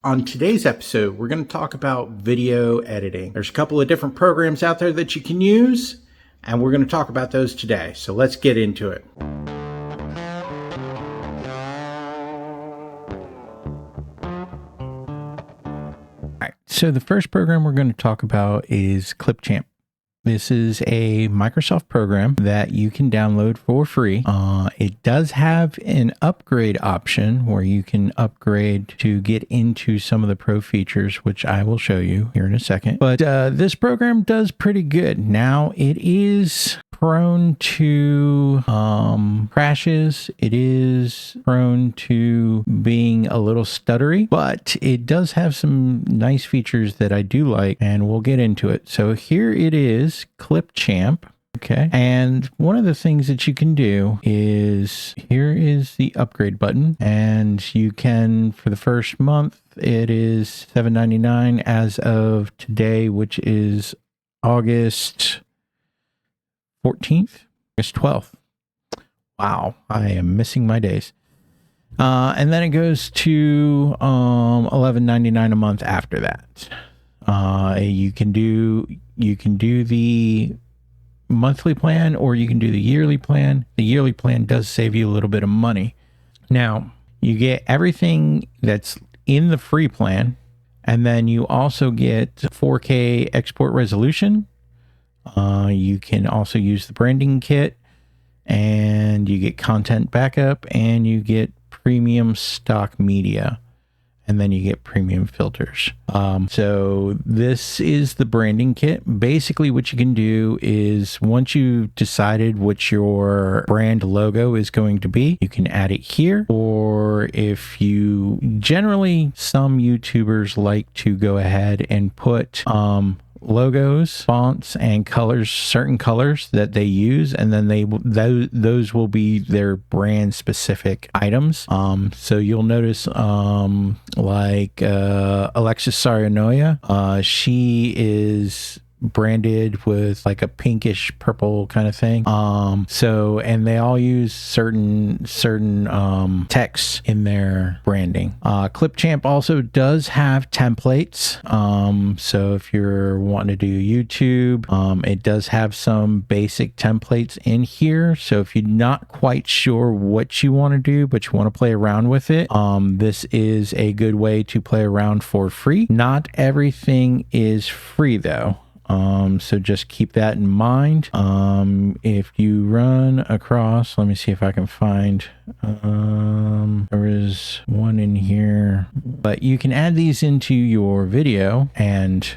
On today's episode, we're going to talk about video editing. There's a couple of different programs out there that you can use, and we're going to talk about those today. So let's get into it. All right, so the first program we're going to talk about is Clipchamp. This is a Microsoft program that you can download for free. It does have an upgrade option where you can upgrade to get into some of the pro features, which I will show you here in a second. But this program does pretty good. Now, it is prone to crashes. It is prone to being a little stuttery, but it does have some nice features that I do like, and we'll get into it. So here it is, Clipchamp. Okay. And one of the things that you can do is, here is the upgrade button, and you can, for the first month, it is $7.99 as of today, which is August 14th, August 12th. Wow, I am missing my days. And then it goes to $11.99 a month after that. You can do the monthly plan, or you can do the yearly plan. The yearly plan does save you a little bit of money. Now, you get everything that's in the free plan, and then you also get 4K export resolution. You can also use the branding kit, and you get content backup, and you get premium stock media, and then you get premium filters. So this is the branding kit. Basically what you can do is, once you've decided what your brand logo is going to be, you can add it here. Or if you generally, some YouTubers like to go ahead and put logos, fonts, and colors, certain colors that they use, and then those will be their brand specific items. So you'll notice like Alexis Saranoia, she is branded with like a pinkish purple kind of thing. And they all use certain texts in their branding. Clipchamp also does have templates. So if you're wanting to do YouTube, it does have some basic templates in here. So if you're not quite sure what you want to do, but you want to play around with it, this is a good way to play around for free. Not everything is free though. So just keep that in mind. If you run across, let me see if I can find, there is one in here, but you can add these into your video, and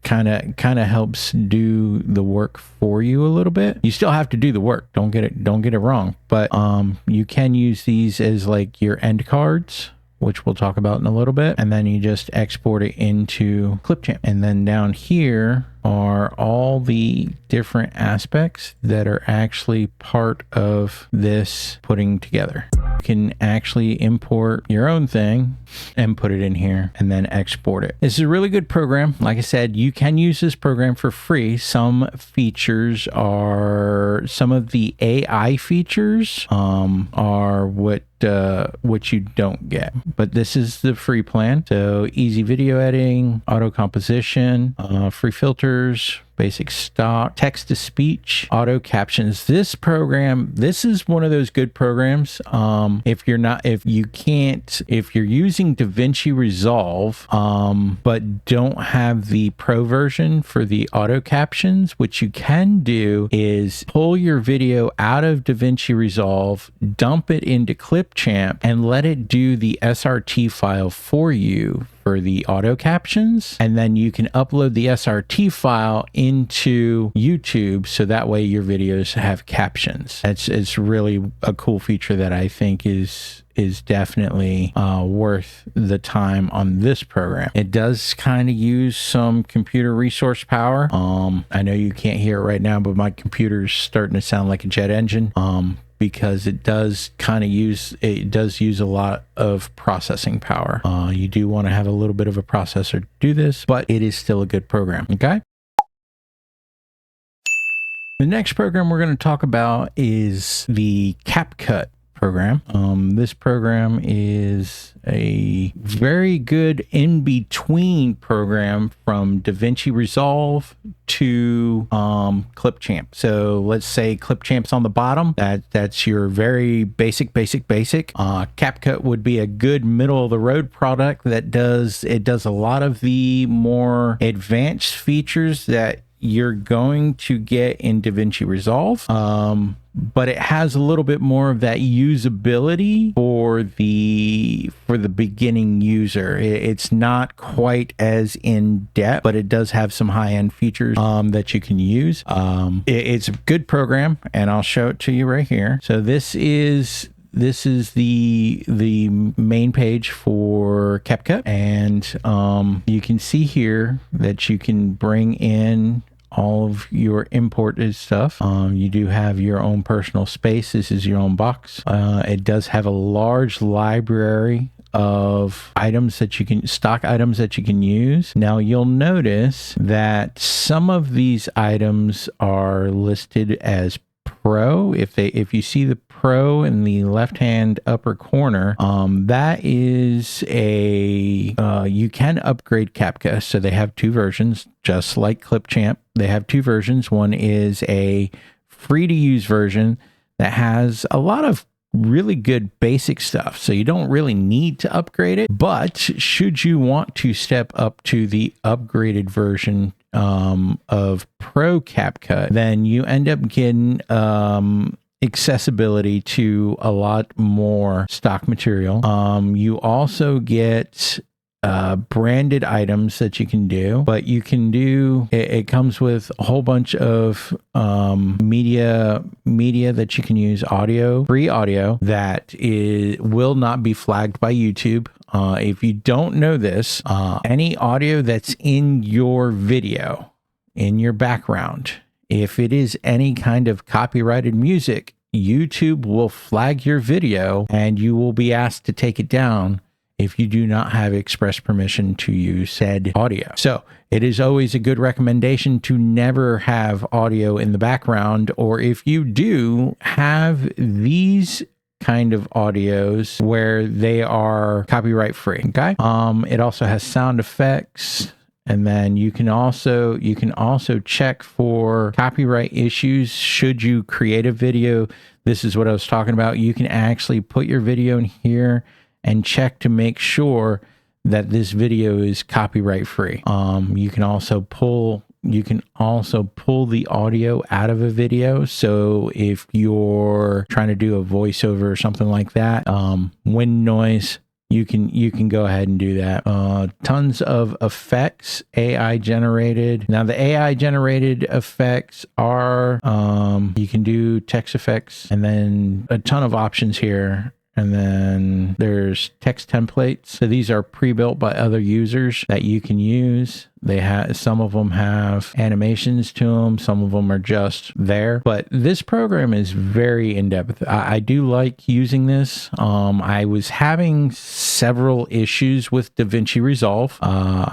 kind of helps do the work for you a little bit. You still have to do the work. Don't get it wrong. But, you can use these as like your end cards, which we'll talk about in a little bit. And then you just export it into Clipchamp. And then down here are all the different aspects that are actually part of this putting together. You can actually import your own thing and put it in here and then export it. This is a really good program. Like I said, you can use this program for free. Some features are, some of the AI features are what you don't get, but this is the free plan. So easy video editing, auto composition, free filters, basic stock, text to speech, auto captions. This program, this is one of those good programs. If you're using DaVinci Resolve, but don't have the pro version for the auto captions, what you can do is pull your video out of DaVinci Resolve, dump it into Clipchamp, and let it do the SRT file for you for the auto captions, and then you can upload the SRT file into YouTube, so that way your videos have captions. It's really a cool feature that I think is definitely worth the time on this program. It does kind of use some computer resource power. I know you can't hear it right now, but my computer's starting to sound like a jet engine. Because it does use a lot of processing power. You do want to have a little bit of a processor to do this, but it is still a good program. Okay. The next program we're going to talk about is the CapCut program. This program is a very good in-between program from DaVinci Resolve to Clipchamp. So let's say Clipchamp's on the bottom. That's your very basic. CapCut would be a good middle of the road product that does a lot of the more advanced features that you're going to get in DaVinci Resolve, but it has a little bit more of that usability for the beginning user. It's not quite as in depth, but it does have some high-end features that you can use. It's a good program, and I'll show it to you right here. So this is the main page for CapCut, and you can see here that you can bring in all of your imported stuff. You do have your own personal space. This is your own box. It does have a large library of items that you can stock items that you can use. Now you'll notice that some of these items are listed as Pro. If you see the Pro in the left hand upper corner, that is you can upgrade CapCut. So they have two versions, just like Clipchamp. They have two versions. One is a free to use version that has a lot of really good basic stuff, so you don't really need to upgrade it. But should you want to step up to the upgraded version of Pro CapCut, then you end up getting accessibility to a lot more stock material. You also get branded items that you can do, but you can do it comes with a whole bunch of media that you can use, free audio that will not be flagged by YouTube. If you don't know this, any audio that's in your video, in your background, if it is any kind of copyrighted music, YouTube will flag your video and you will be asked to take it down if you do not have express permission to use said audio. So it is always a good recommendation to never have audio in the background, or if you do, have these kind of audios where they are copyright free. Okay. It also has sound effects. And then you can also check for copyright issues should you create a video. This is what I was talking about. You can actually put your video in here and check to make sure that this video is copyright free. You can also pull the audio out of a video. So if you're trying to do a voiceover or something like that, wind noise, you can go ahead and do that. Tons of effects, AI generated. Now the AI generated effects are, you can do text effects, and then a ton of options here. And then there's text templates. So these are pre-built by other users that you can use. Some of them have animations to them. Some of them are just there. But this program is very in-depth. I do like using this. I was having several issues with DaVinci Resolve.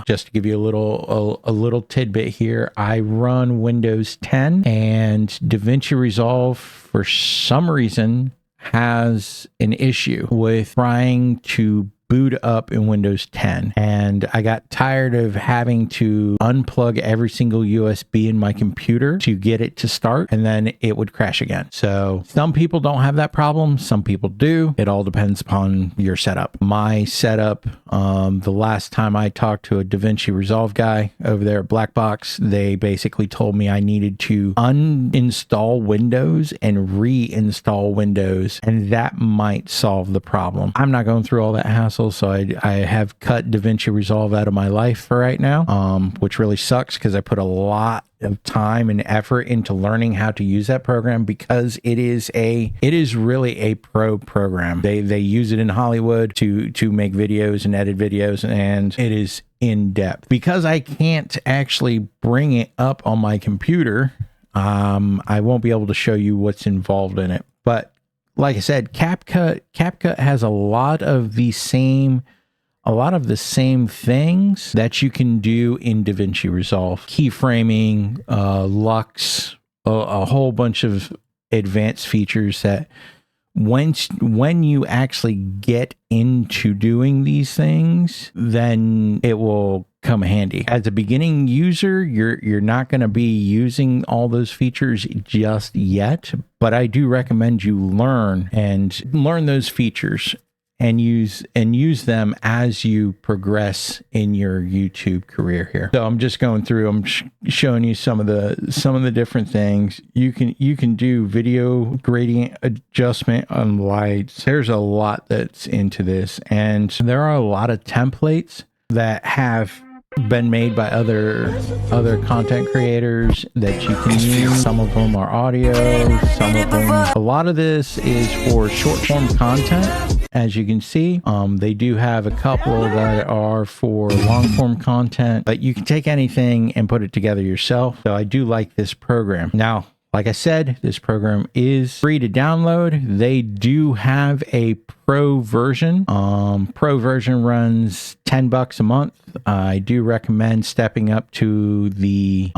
Just to give you a little tidbit here, I run Windows 10, and DaVinci Resolve, for some reason, has an issue with trying to boot up in Windows 10, and I got tired of having to unplug every single USB in my computer to get it to start, and then it would crash again. So some people don't have that problem, some people do. It all depends upon your setup. My setup, the last time I talked to a DaVinci Resolve guy over there at Blackbox, they basically told me I needed to uninstall Windows and reinstall Windows, and that might solve the problem. I'm not going through all that hassle, so I have cut DaVinci Resolve out of my life for right now, which really sucks because I put a lot of time and effort into learning how to use that program, because it is really a pro program. They use it in Hollywood to make videos and edit videos, and it is in depth. Because I can't actually bring it up on my computer, I won't be able to show you what's involved in it. But like I said, CapCut has a lot of the same things that you can do in DaVinci Resolve. Keyframing, Lux, a whole bunch of advanced features that when you actually get into doing these things, then it will come handy. As a beginning user, you're not going to be using all those features just yet, but I do recommend you learn those features and use them as you progress in your YouTube career here. So I'm just going through, I'm showing you some of the different things. You can do video gradient adjustment on lights. There's a lot that's into this, and there are a lot of templates that have been made by other content creators that you can use. Some of them are audio, some of them, a lot of this is for short form content. As you can see, they do have a couple that are for long form content, but you can take anything and put it together yourself. So I do like this program. Now, like I said, this program is free to download. They do have a pro version. Pro version runs $10 a month. I do recommend stepping up to the,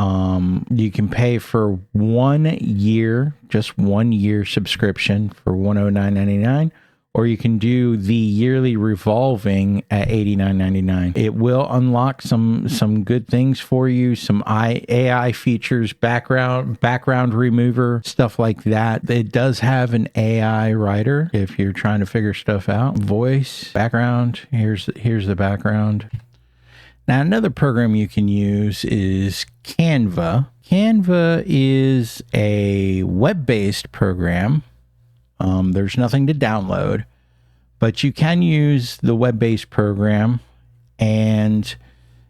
you can pay for 1 year, just 1 year subscription for $109.99. Or you can do the yearly revolving at $89.99. It will unlock some good things for you, some AI features, background remover, stuff like that. It does have an AI writer if you're trying to figure stuff out. Voice, background, here's the background. Now, another program you can use is Canva. Canva is a web-based program. There's nothing to download, but you can use the web-based program, and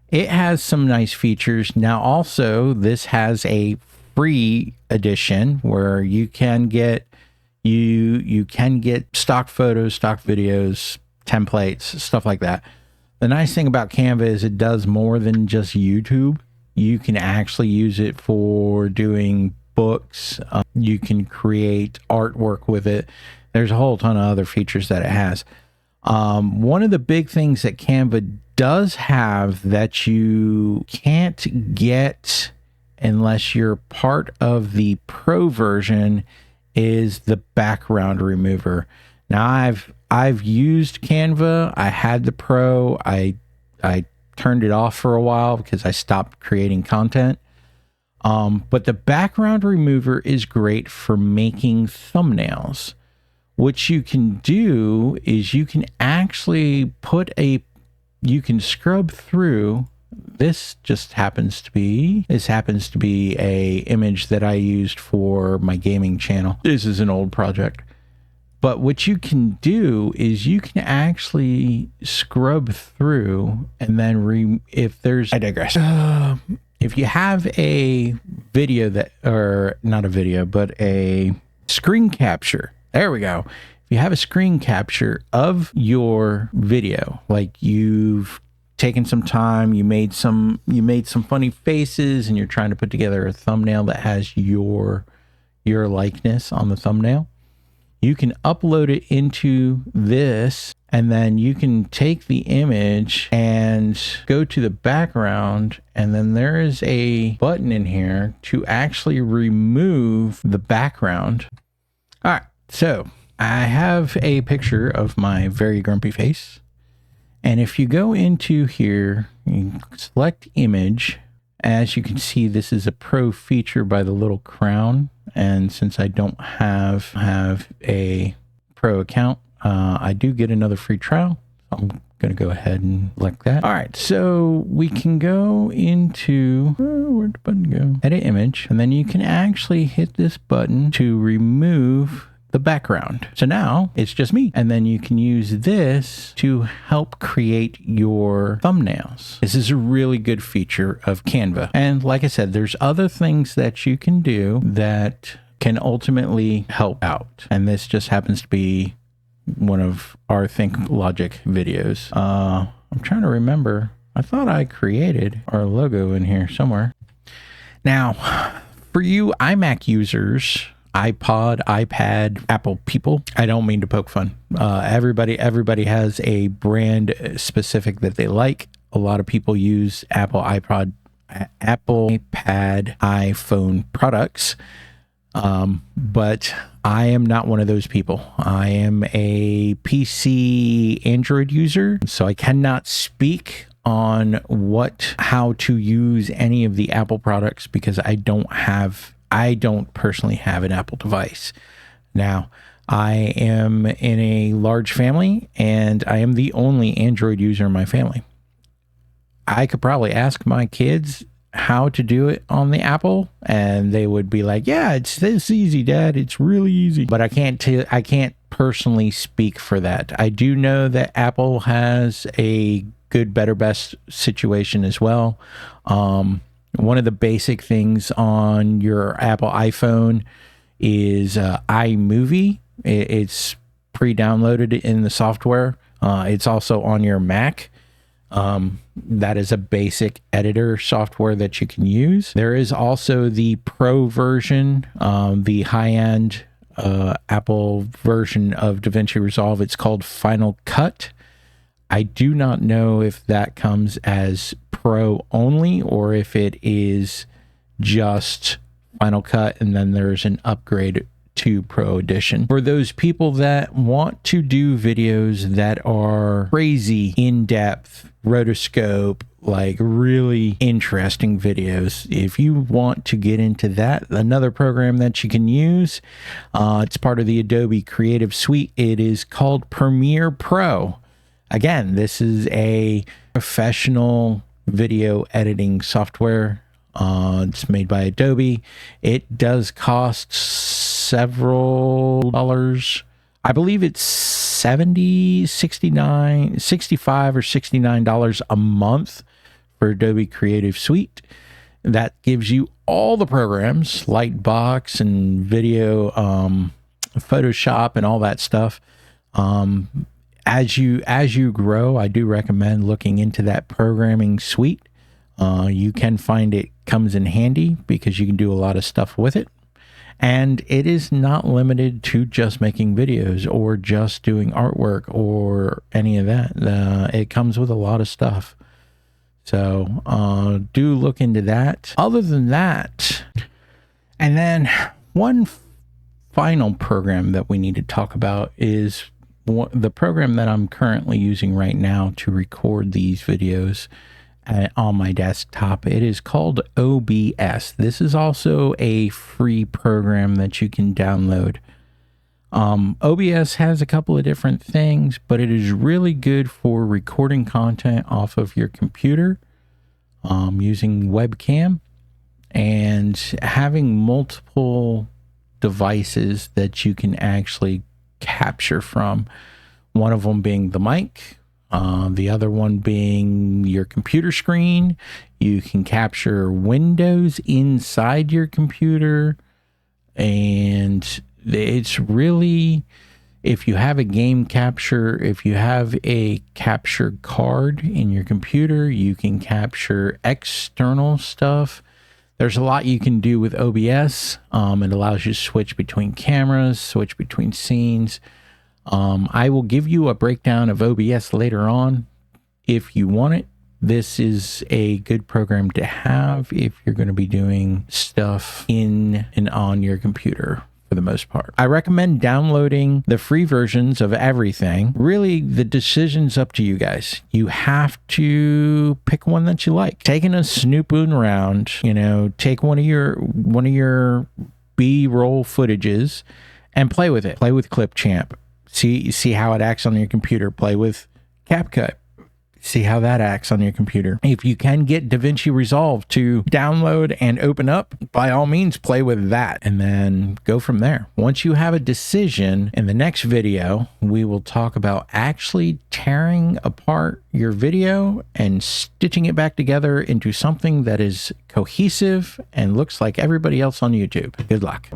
it has some nice features. Now, also, this has a free edition where you can get you can get stock photos, stock videos, templates, stuff like that. The nice thing about Canva is it does more than just YouTube. You can actually use it for doing books. You can create artwork with it. There's a whole ton of other features that it has. One of the big things that Canva does have that you can't get unless you're part of the pro version is the background remover. Now, I've used Canva. I had the pro. I turned it off for a while because I stopped creating content. But the background remover is great for making thumbnails. What you can do is you can actually you can scrub through. This happens to be a image that I used for my gaming channel. This is an old project. But what you can do is you can actually scrub through and then I digress. If you have a video or not a video, but a screen capture, there we go. If you have a screen capture of your video, like you've taken some time, you made some funny faces and you're trying to put together a thumbnail that has your likeness on the thumbnail, you can upload it into this, and then you can take the image and go to the background, and then there is a button in here to actually remove the background. All right, so I have a picture of my very grumpy face. And if you go into here, you select image. As you can see, this is a pro feature by the little crown. And since I don't have a pro account, I do get another free trial. I'm going to go ahead and select that. All right, so we can go into, where'd the button go? Edit image. And then you can actually hit this button to remove the background. So now it's just me. And then you can use this to help create your thumbnails. This is a really good feature of Canva. And like I said, there's other things that you can do that can ultimately help out. And this just happens to be one of our Think Logic videos. I'm trying to remember. I thought I created our logo in here somewhere. Now, for you iMac users, iPod, iPad, Apple people, I don't mean to poke fun. Everybody has a brand specific that they like. A lot of people use Apple iPad, iPhone products. But I am not one of those people. I am a PC Android user, so I cannot speak on how to use any of the Apple products because I don't personally have an Apple device. Now, I am in a large family and I am the only Android user in my family. I could probably ask my kids how to do it on the Apple and they would be like, yeah, it's this easy, Dad. It's really easy. But I can't personally speak for that. I do know that Apple has a good, better, best situation as well. One of the basic things on your Apple iPhone is iMovie. It's pre-downloaded in the software. It's also on your Mac. That is a basic editor software that you can use. There is also the Pro version, the high-end Apple version of DaVinci Resolve. It's called Final Cut. I do not know if that comes as Pro only or if it is just Final Cut and then there's an upgrade to Pro Edition. For those people that want to do videos that are crazy, in-depth, rotoscope, like really interesting videos, if you want to get into that, another program that you can use, it's part of the Adobe Creative Suite. It is called Premiere Pro. Again, this is a professional video editing software. It's made by Adobe. It does cost several dollars. I believe it's $65 or $69 a month for Adobe Creative Suite. That gives you all the programs, Lightbox and video, Photoshop and all that stuff. As you grow, I do recommend looking into that programming suite. You can find it comes in handy because you can do a lot of stuff with it. And it is not limited to just making videos or just doing artwork or any of that. It comes with a lot of stuff. So do look into that. Other than that, and then one final program that we need to talk about is the program that I'm currently using right now to record these videos on my desktop. It is called OBS. This is also a free program that you can download. OBS has a couple of different things, but it is really good for recording content off of your computer using webcam and having multiple devices that you can actually capture from. One of them being the mic, the other one being your computer screen. You can capture windows inside your computer, and it's really, if you have a game capture, if you have a capture card in your computer, you can capture external stuff. There's a lot you can do with OBS. It allows you to switch between cameras, switch between scenes. I will give you a breakdown of OBS later on if you want it. This is a good program to have if you're going to be doing stuff in and on your computer for the most part. I recommend downloading the free versions of everything. Really, the decision's up to you guys. You have to pick one that you like. Taking a snooping around, take one of your B-roll footages and play with it. Play with Clipchamp. See how it acts on your computer. Play with CapCut. See how that acts on your computer. If you can get DaVinci Resolve to download and open up, by all means, play with that and then go from there. Once you have a decision, in the next video, we will talk about actually tearing apart your video and stitching it back together into something that is cohesive and looks like everybody else on YouTube. Good luck.